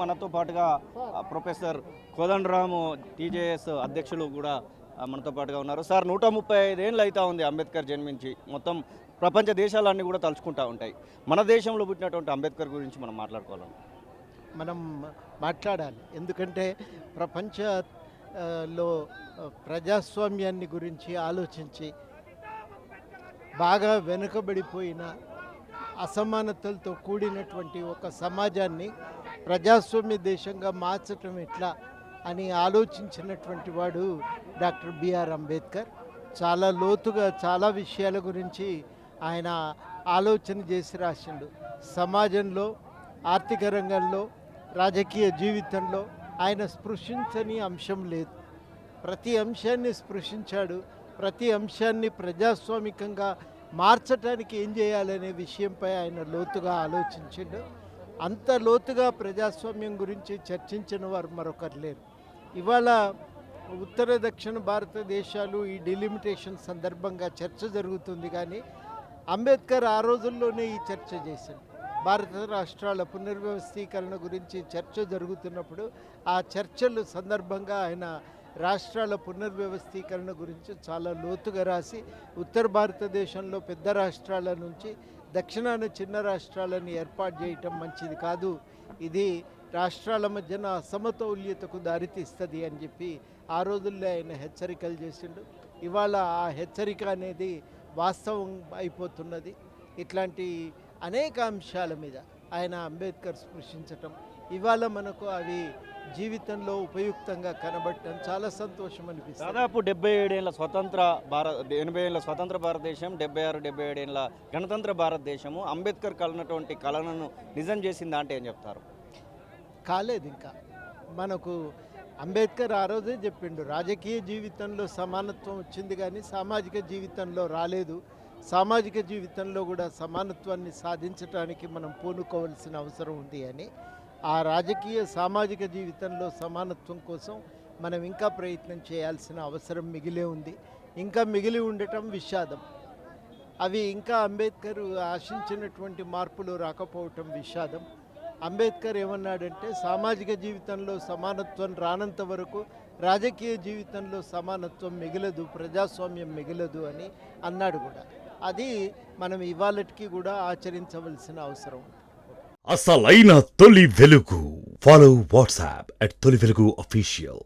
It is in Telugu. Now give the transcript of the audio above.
మనతో పాటుగా ప్రొఫెసర్ కోదండరాము టీజేఎస్ అధ్యక్షులు కూడా మనతో పాటుగా ఉన్నారు. సార్ 135 ఏళ్ళు అవుతా ఉంది అంబేద్కర్ జన్మించి. మొత్తం ప్రపంచ దేశాలన్నీ కూడా తలుచుకుంటూ ఉంటాయి. మన దేశంలో పుట్టినటువంటి అంబేద్కర్ గురించి మనం మాట్లాడుకోవాలి. మనం మాట్లాడాలి. ఎందుకంటే లో ప్రజాస్వామ్యాన్ని గురించి ఆలోచించి బాగా వెనుకబడిపోయిన అసమానతలతో కూడినటువంటి ఒక సమాజాన్ని ప్రజాస్వామ్య దేశంగా మార్చటం ఎట్లా అని ఆలోచించినటువంటి వాడు డాక్టర్ బిఆర్ అంబేద్కర్. చాలా లోతుగా చాలా విషయాల గురించి ఆయన ఆలోచన చేసి రాసిండు. సమాజంలో, ఆర్థిక రంగంలో, రాజకీయ జీవితంలో ఆయన స్పృశించని అంశం లేదు. ప్రతి అంశాన్ని స్పృశించాడు. ప్రతి అంశాన్ని ప్రజాస్వామికంగా మార్చడానికి ఏం చేయాలనే విషయంపై ఆయన లోతుగా ఆలోచించాడు. అంత లోతుగా ప్రజాస్వామ్యం గురించి చర్చించిన వారు మరొకరు లేరు. ఇవాళ ఉత్తర దక్షిణ భారతదేశాలు ఈ డిలిమిటేషన్ సందర్భంగా చర్చ జరుగుతుంది, కానీ అంబేద్కర్ ఆ రోజుల్లోనే ఈ చర్చ చేశాడు. భారత రాష్ట్రాల పునర్వ్యవస్థీకరణ గురించి చర్చ జరుగుతున్నప్పుడు ఆ చర్చల సందర్భంగా ఆయన రాష్ట్రాల పునర్వ్యవస్థీకరణ గురించి చాలా లోతుగా రాసి ఉత్తర భారతదేశంలో పెద్ద రాష్ట్రాల నుంచి దక్షిణాన చిన్న రాష్ట్రాలను ఏర్పాటు చేయటం మంచిది కాదు, ఇది రాష్ట్రాల మధ్యన అసమతౌల్యతకు దారితీస్తుంది అని చెప్పి ఆ రోజుల్లో ఆయన హెచ్చరికలు చేసిండు. ఇవాళ ఆ హెచ్చరిక అనేది వాస్తవం అయిపోతున్నది. ఇట్లాంటి అనేక అంశాల మీద ఆయన అంబేద్కర్ స్పృశించటం ఇవాళ మనకు అవి జీవితంలో ఉపయుక్తంగా కనబడటం చాలా సంతోషం అనిపిస్తుంది. దాదాపు 77 ఏళ్ళ స్వతంత్ర 80 ఏళ్ళ స్వతంత్ర భారతదేశం, 76, 77 ఏళ్ళ గణతంత్ర భారతదేశము అంబేద్కర్ కలనటువంటి కళలను నిజం చేసిందా అంటే ఏం చెప్తారు? కాలేదు. ఇంకా మనకు అంబేద్కర్ ఆ రోజే చెప్పిండు, రాజకీయ జీవితంలో సమానత్వం వచ్చింది కానీ సామాజిక జీవితంలో రాలేదు. సామాజిక జీవితంలో కూడా సమానత్వాన్ని సాధించడానికి మనం పూనుకోవాల్సిన అవసరం ఉంది అని. ఆ రాజకీయ సామాజిక జీవితంలో సమానత్వం కోసం మనం ఇంకా ప్రయత్నం చేయాల్సిన అవసరం మిగిలే ఉంది. ఇంకా మిగిలి ఉండటం విషాదం. అవి ఇంకా అంబేద్కర్ ఆశించినటువంటి మార్పులు రాకపోవటం విషాదం. అంబేద్కర్ ఏమన్నాడంటే, సామాజిక జీవితంలో సమానత్వం రానంత వరకు రాజకీయ జీవితంలో సమానత్వం మిగలదు, ప్రజాస్వామ్యం మిగలదు అని అన్నాడు కూడా. అది మనం ఇవాళకి కూడా ఆచరించవలసిన అవసరం. అసలైన తొలి వెలుగు. ఫాలో వాట్సాప్ @తొలి వెలుగు అఫీషియల్.